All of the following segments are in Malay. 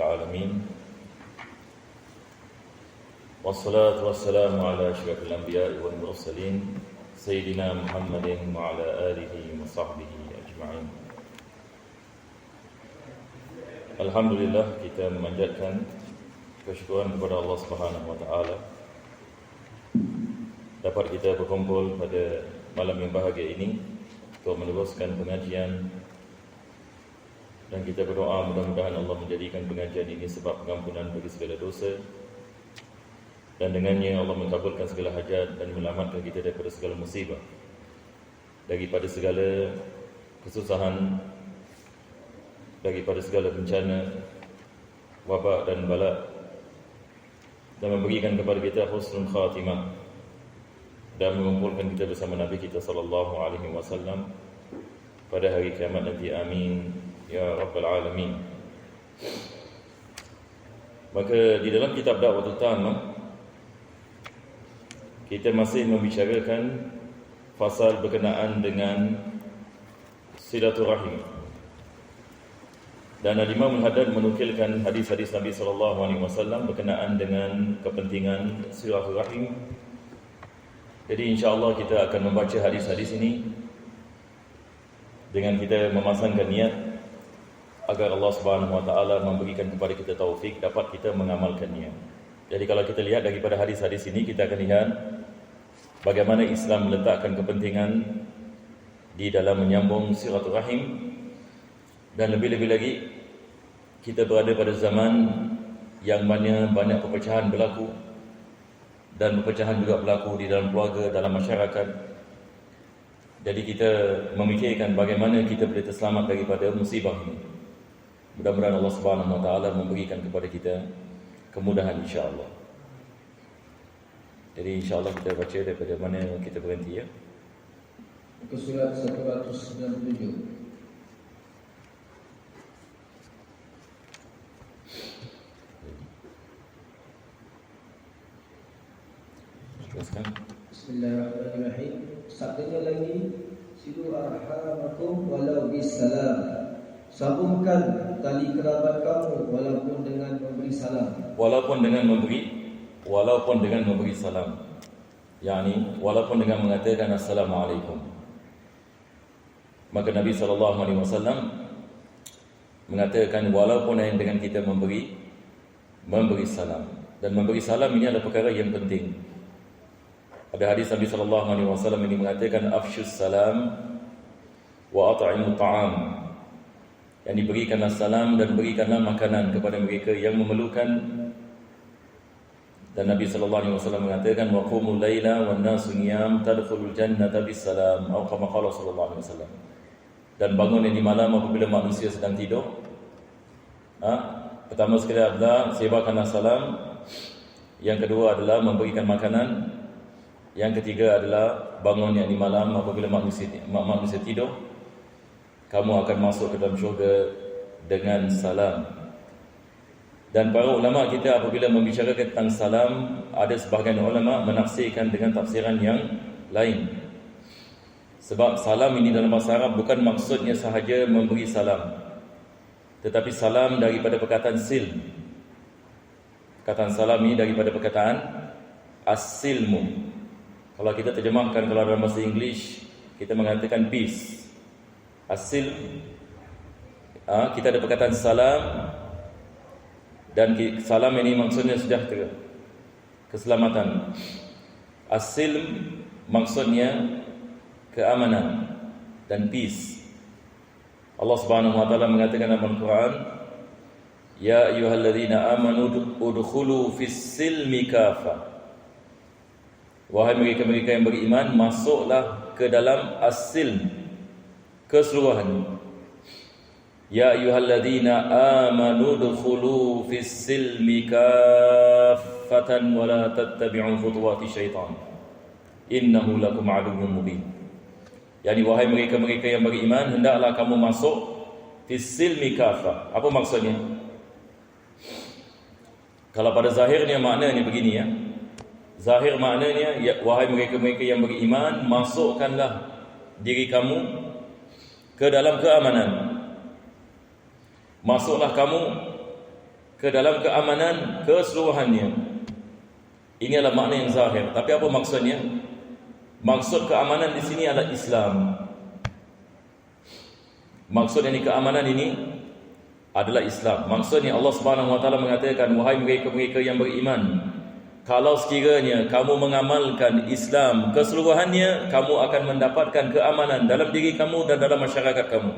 العالمين والصلاة والسلام على أشرف الأنبياء والمرسلين سيدنا محمد وعلى آله وصحبه أجمعين. Alhamdulillah, kita memanjatkan kesyukuran kepada Allah Subhanahu wa taala dapat kita berkumpul pada malam yang bahagia ini untuk meneruskan pengajian, dan kita berdoa mudah-mudahan Allah menjadikan pengajian ini sebab pengampunan bagi segala dosa, dan dengannya Allah mengabulkan segala hajat dan menyelamatkan kita daripada segala musibah, daripada segala kesusahan, daripada segala bencana, wabak dan bala, dan memberikan kepada kita husnul khatimah, dan mengumpulkan kita bersama Nabi kita sallallahu alaihi wasallam pada hari kiamat nanti. Amin ya rabbal alamin. Maka di dalam kitab Da'watul Tammah kita masih membicarakan fasal berkenaan dengan silaturahim. Dan Al-Imam Al-Haddad menukilkan hadis-hadis Nabi sallallahu alaihi wasallam berkenaan dengan kepentingan silaturahim. Jadi insya-Allah kita akan membaca hadis-hadis ini dengan kita memasangkan niat agar Allah Subhanahu wa taala memberikan kepada kita taufik dapat kita mengamalkannya. Jadi kalau kita lihat daripada hadis-hadis ini, kita akan lihat bagaimana Islam meletakkan kepentingan di dalam menyambung silaturahim. Dan lebih-lebih lagi, kita berada pada zaman yang mana banyak perpecahan berlaku, dan perpecahan juga berlaku di dalam keluarga, dalam masyarakat. Jadi kita memikirkan bagaimana kita boleh terselamat daripada musibah ini. Mudah-mudahan Allah Subhanahu wa taala memberikan kepada kita kemudahan insya-Allah. Jadi insya-Allah kita baca daripada mana kita berhenti ya. Ke surat 197. Bismillahirrahmanirrahim. Satunya lagi, silu arhamakum walau bisalam. Sambungkan tali kerabat kamu walaupun dengan memberi salam. Walaupun dengan memberi salam. Yani walaupun dengan mengatakan assalamualaikum. Maka Nabi sallallahu alaihi wasallam mengatakan walaupun dengan kita memberi salam. Dan memberi salam ini adalah perkara yang penting. Ada hadis Nabi sallallahu alaihi wasallam ini mengatakan afshus salam wa at'imut ta'am. Yang diberikanlah salam dan berikanlah makanan kepada mereka yang memerlukan. Dan Nabi sallallahu alaihi wasallam mengatakan wa qumul laila wan nasu niyam tadkhulul jannata bisalam, atau kama qala sallallahu alaihi wasallam. Dan bangun di malam apabila manusia sedang tidur. Pertama sekali adalah sebarkanlah salam. Yang kedua adalah memberikan makanan. Yang ketiga adalah bangun di malam apabila manusia tidur. Kamu akan masuk ke dalam syurga dengan salam. Dan para ulama kita apabila membicarakan tentang salam, ada sebahagian ulama menafsirkan dengan tafsiran yang lain. Sebab salam ini dalam bahasa Arab bukan maksudnya sahaja memberi salam, tetapi salam daripada perkataan silm. Perkataan salam ini daripada perkataan as-silmu. Kalau kita terjemahkan, kalau dalam bahasa English kita mengatakan peace. As-silm, kita ada perkataan salam, dan salam ini maksudnya sejahtera, keselamatan. As-silm maksudnya keamanan dan peace. Allah Subhanahu wa taala mengatakan dalam Al-Quran, ya ayyuhalladzina amanu udkhulu fis-silmi kafah. Wahai mereka-mereka yang beriman, masuklah ke dalam as-silm, keseluruhan. Ya ayyuhalladzina amanu udkhulu fis-silmi kaffatan wa la tattabi'u khutuwati syaitan innahu lakum aduwwun mubin. Yani wahai mereka-mereka yang beriman, hendaklah kamu masuk fis-silmi kaffah. Apa maksudnya? Kalau pada zahirnya maknanya begini ya. Zahir maknanya, ya, wahai mereka-mereka yang beriman, masukkanlah diri kamu ke dalam keamanan. Masuklah kamu ke dalam keamanan keseluruhannya. Ini adalah makna yang zahir. Tapi apa maksudnya? Maksud keamanan di sini adalah Islam. Maksud ini keamanan ini adalah Islam. Maksudnya Allah Subhanahu wa taala mengatakan, wahai mereka-mereka yang beriman, kalau sekiranya kamu mengamalkan Islam keseluruhannya, kamu akan mendapatkan keamanan dalam diri kamu dan dalam masyarakat kamu.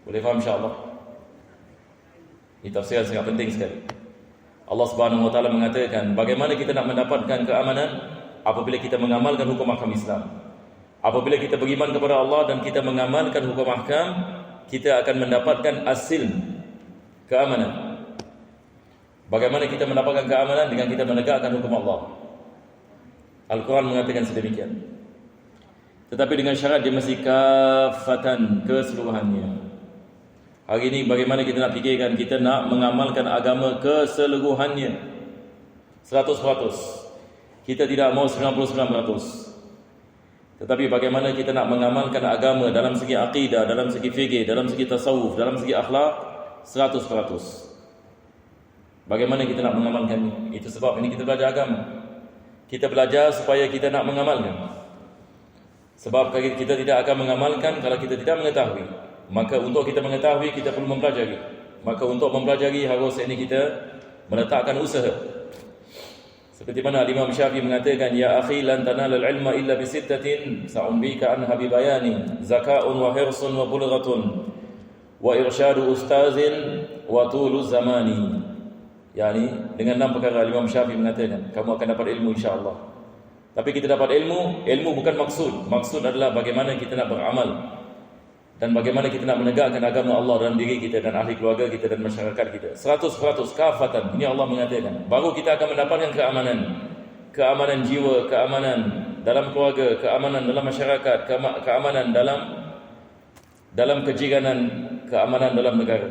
Boleh faham insya-Allah? Ini tafsir yang sangat penting sekali. Allah Subhanahu wa taala mengatakan, bagaimana kita nak mendapatkan keamanan? Apabila kita mengamalkan hukum ahkam Islam. Apabila kita beriman kepada Allah dan kita mengamalkan hukum ahkam, kita akan mendapatkan asil keamanan. Bagaimana kita mendapatkan keamanan? Dengan kita menegakkan hukum Allah. Al-Quran mengatakan sedemikian. Tetapi dengan syarat dia mesti kafatan, keseluruhannya. Hari ini bagaimana kita nak fikirkan, kita nak mengamalkan agama keseluruhannya 100%. Kita tidak mau 99%. Tetapi bagaimana kita nak mengamalkan agama dalam segi akidah, dalam segi fikih, dalam segi tasawuf, dalam segi akhlak 100%. Bagaimana kita nak mengamalkannya? Itu sebab ini kita belajar agama. Kita belajar supaya kita nak mengamalkan. Sebab kita tidak akan mengamalkan kalau kita tidak mengetahui. Maka untuk kita mengetahui, kita perlu mempelajari. Maka untuk mempelajari harus ini kita meletakkan usaha. Seperti mana Imam Syafi'i mengatakan, ya akhi lan tanalul ilma illa bi sittatin sa'umbika anha bi bayani, zaka'un wa hirsun wa bulghatun wa irsyadu ustazin wa tulu zamani. Yani dengan 6 perkara Imam Syafi'i mengatakan kamu akan dapat ilmu insya-Allah. Tapi kita dapat ilmu bukan maksud. Maksud adalah bagaimana kita nak beramal dan bagaimana kita nak menegakkan agama Allah dalam diri kita dan ahli keluarga kita dan masyarakat kita 100% kafatan. Ini Allah mengatakan, baru kita akan mendapatkan keamanan. Keamanan jiwa, keamanan dalam keluarga, keamanan dalam masyarakat, keamanan dalam kejiranan, keamanan dalam negara.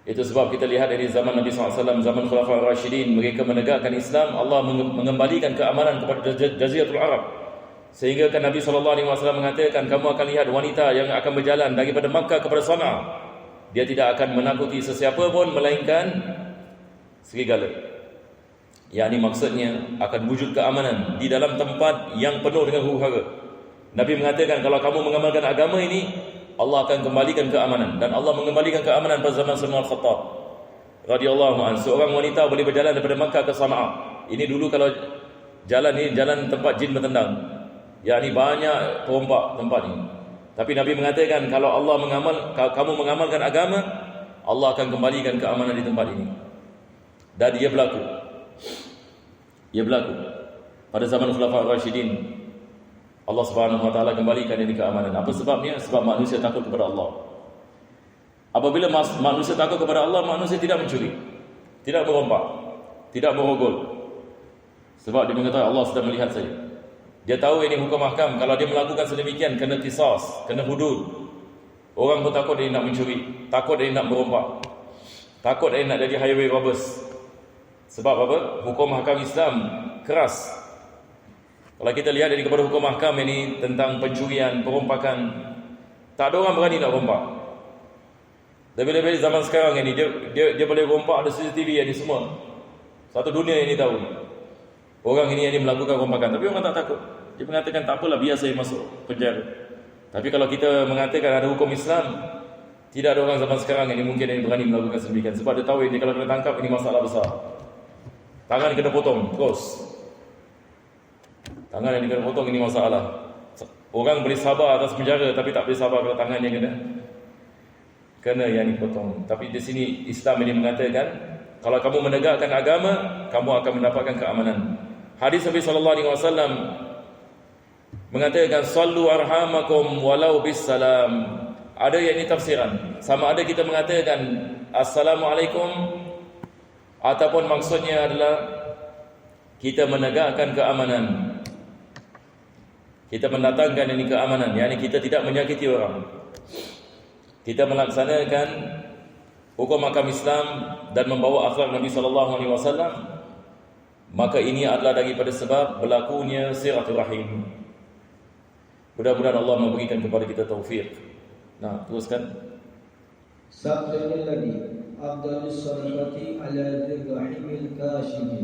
Itu sebab kita lihat dari zaman Nabi SAW, zaman Khulafaur Rasyidin, mereka menegakkan Islam, Allah mengembalikan keamanan kepada Jaziratul Arab. Sehingga kan Nabi SAW mengatakan, kamu akan lihat wanita yang akan berjalan daripada Makkah kepada Sana'a. Dia tidak akan menakuti sesiapa pun melainkan serigala. Yakni maksudnya akan wujud keamanan di dalam tempat yang penuh dengan huru-hara. Nabi mengatakan, kalau kamu mengamalkan agama ini, Allah akan kembalikan keamanan. Dan Allah mengembalikan keamanan pada zaman Umar Khattab radhiyallahu anhu. Seorang wanita boleh berjalan daripada Makkah ke Sana'a. Ini dulu kalau jalan ini jalan tempat jin bertendang. Yakni banyak perompak tempat ini. Tapi Nabi mengatakan, kalau kamu mengamalkan agama, Allah akan kembalikan keamanan di tempat ini. Dan ia berlaku. Ia berlaku pada zaman Khulafaur Rasyidin. Allah Subhanahu wa taala kembalikan ini keamanan. Apa sebabnya? Sebab manusia takut kepada Allah. Apabila manusia takut kepada Allah, manusia tidak mencuri, tidak merompak, tidak merogol. Sebab dia mengetahui Allah sedang melihat saya. Dia tahu ini hukum ahkam. Kalau dia melakukan sedemikian, kena qisas, kena hudud. Orang pun takut dia nak mencuri, takut dia nak merompak, takut dia nak jadi highway robbers. Sebab apa? Hukum ahkam Islam keras. Kalau kita lihat dari kepada hukum ahkam ini tentang pencurian, perompakan, tak ada orang berani nak rompak. Lebih-lebih zaman sekarang ini, dia boleh rompak, ada CCTV ini semua. Satu dunia ini tahu. Orang ini melakukan rompakan, tapi orang tak takut. Dia mengatakan tak apalah, biar saya masuk penjara. Tapi kalau kita mengatakan ada hukum Islam, tidak ada orang zaman sekarang ini mungkin yang berani melakukan sedemikian. Sebab dia tahu ini kalau kena tangkap ini masalah besar. Tangan kena potong terus. Tangan yang kena potong ini masalah. Orang boleh sabar atas penjara, tapi tak boleh sabar kalau tangan yang kena yang dipotong. Tapi di sini Islam ini mengatakan, kalau kamu menegakkan agama, kamu akan mendapatkan keamanan. Hadis Nabi SAW mengatakan, sallu arhamakum walau bisalam. Ada yang ini tafsiran. Sama ada kita mengatakan assalamualaikum, ataupun maksudnya adalah kita menegakkan keamanan. Kita mendatangkan ini keamanan, yakni kita tidak menyakiti orang. Kita melaksanakan hukum ahkam Islam dan membawa akhlak Nabi SAW. Maka ini adalah daripada sebab berlakunya silaturahim. Mudah-mudahan Allah memberikan kepada kita taufik. Nah, teruskan. Sabdanya lagi, afdalus sadaqati ala dzil rahimil kashimi.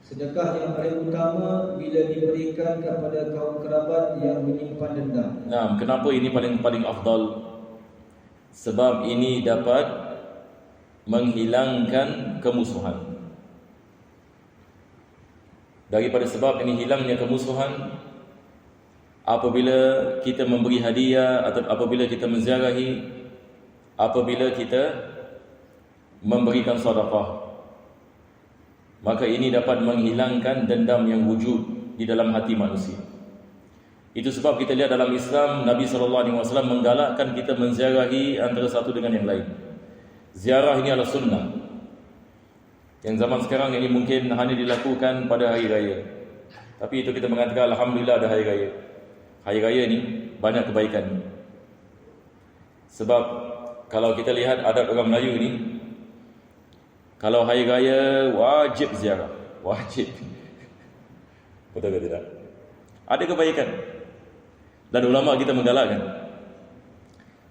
Sedekah yang paling utama bila diberikan kepada kaum kerabat yang menyimpan dendam. Nah, kenapa ini paling afdal? Sebab ini dapat menghilangkan kemusuhan. Daripada sebab ini hilangnya kemusuhan, apabila kita memberi hadiah atau apabila kita menziarahi, apabila kita memberikan sedekah, maka ini dapat menghilangkan dendam yang wujud di dalam hati manusia. Itu sebab kita lihat dalam Islam, Nabi SAW menggalakkan kita menziarahi antara satu dengan yang lain. Ziarah ini adalah sunnah. Yang zaman sekarang ini mungkin hanya dilakukan pada hari raya. Tapi itu kita mengatakan alhamdulillah ada hari raya. Hari raya ni banyak kebaikan. Sebab kalau kita lihat adat orang Melayu ni, kalau hari raya wajib ziarah, wajib. Betul ke tidak? Ada kebaikan. Dan ulama kita menggalakkan.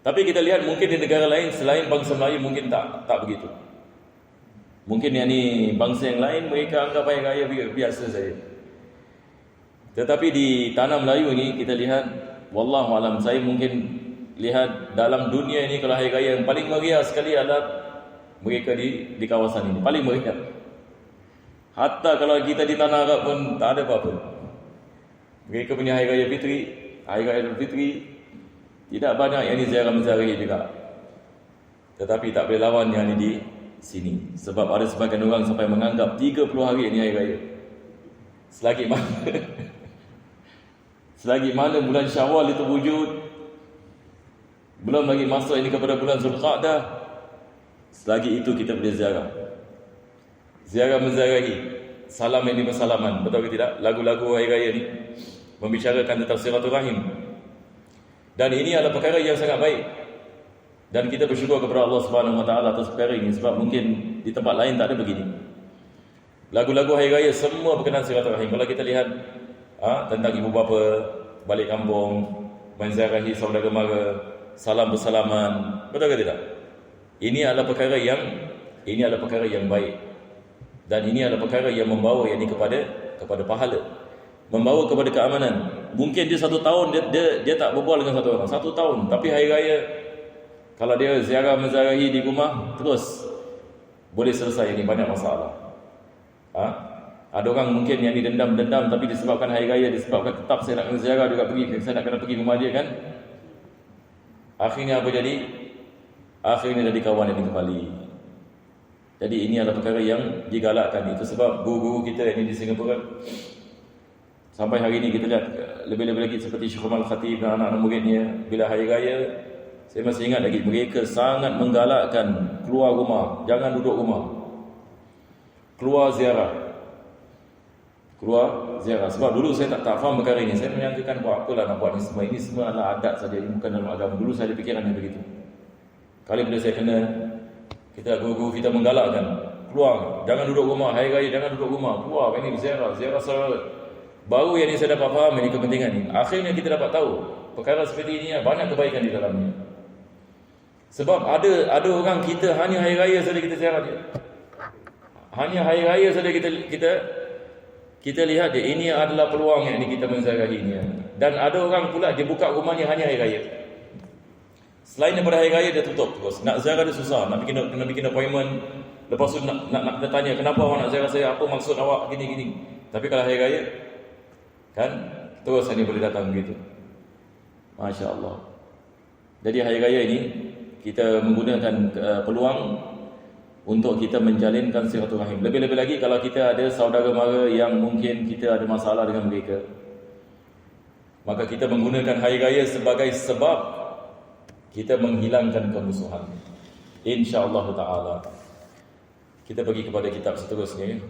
Tapi kita lihat mungkin di negara lain selain bangsa Melayu mungkin tak begitu. Mungkin yang ni bangsa yang lain mereka anggap hari raya biasa saja. Tetapi di tanah Melayu ni kita lihat, wallahu alam, saya mungkin lihat dalam dunia ini kalau hari raya yang paling meriah sekali adalah mereka di kawasan ini, paling meriah. Hatta kalau kita di tanah Arab pun tak ada apa-apa. Mereka punya hari raya Fitri, hari raya Fitri tidak banyak yang ziarah-menziarahi juga. Tetapi tak boleh lawan yang di sini. Sebab ada sebagian orang sampai menganggap 30 hari ini hari raya. Selagi mana bulan Syawal itu wujud, belum lagi masuk ini kepada bulan Zulqa'dah, selagi itu kita boleh ziarah. Ziarah menziarahi, salam ini bersalaman, betul ke tidak? Lagu-lagu hari raya ni membicarakan tentang silaturahim. Dan ini adalah perkara yang sangat baik. Dan kita bersyukur kepada Allah Subhanahu Wa Taala atas perkara ini, sebab mungkin di tempat lain tak ada begini. Lagu-lagu hari raya semua berkenaan silaturahim. Kalau kita lihat tentang ibu bapa balik kampung, menziarahi saudara mara, salam bersalaman, betul ke tidak? Ini adalah perkara yang baik. Dan ini adalah perkara yang membawa yang ini kepada pahala, membawa kepada keamanan. Mungkin dia 1 tahun dia tak berbual dengan satu orang 1 tahun, tapi hari raya kalau dia ziarah menziarahi di rumah terus, boleh selesai ini banyak masalah. Ada orang mungkin yang dendam, tapi disebabkan hari raya, disebabkan tetap saya nak menziarah juga saya nak kena pergi rumah dia kan. Akhirnya apa jadi? Akhirnya jadi kawan yang kembali. Jadi ini adalah perkara yang digalakkan. Itu sebab guru-guru kita ini di Singapura, sampai hari ini kita lihat lebih-lebih lagi seperti Syekh Umar Khatib dan anak-anak muridnya, bila hari raya, saya masih ingat lagi mereka sangat menggalakkan keluar rumah, jangan duduk rumah, keluar ziarah. Sebab dulu saya tak faham perkara ini. Saya menyangkakan buat apalah nak buat ni semua. Ini semua adalah adat saja, ini bukan dalam agama. Dulu saya ada fikiran yang begitu. Kali bila saya kena, guru-guru kita menggalakkan, keluar, jangan duduk rumah, hari raya jangan duduk rumah, keluar, ini ziarah salat. Baru yang ini saya dapat faham ini kepentingan ini. Akhirnya kita dapat tahu perkara seperti ini banyak kebaikan di dalamnya. Sebab ada orang kita hanya hari raya saja kita ziarah dia. Hanya hari raya saja kita lihat dia, ini adalah peluang yang ini kita menziarahinya. Dan ada orang pula dia buka rumahnya hanya hari raya. Selain daripada hari raya dia tutup terus. Nak ziarah dia susah, nak bikin appointment. Lepas tu nak tanya kenapa awak nak ziarah saya, apa maksud awak gini. Tapi kalau hari raya kan terus hanya boleh datang begitu. Masya-Allah. Jadi hari raya ini kita menggunakan peluang untuk kita menjalinkan silaturahim. Lebih-lebih lagi kalau kita ada saudara mara yang mungkin kita ada masalah dengan mereka, maka kita menggunakan hari raya sebagai sebab kita menghilangkan kemusuhan. InsyaAllah ta'ala. Kita pergi kepada kitab seterusnya.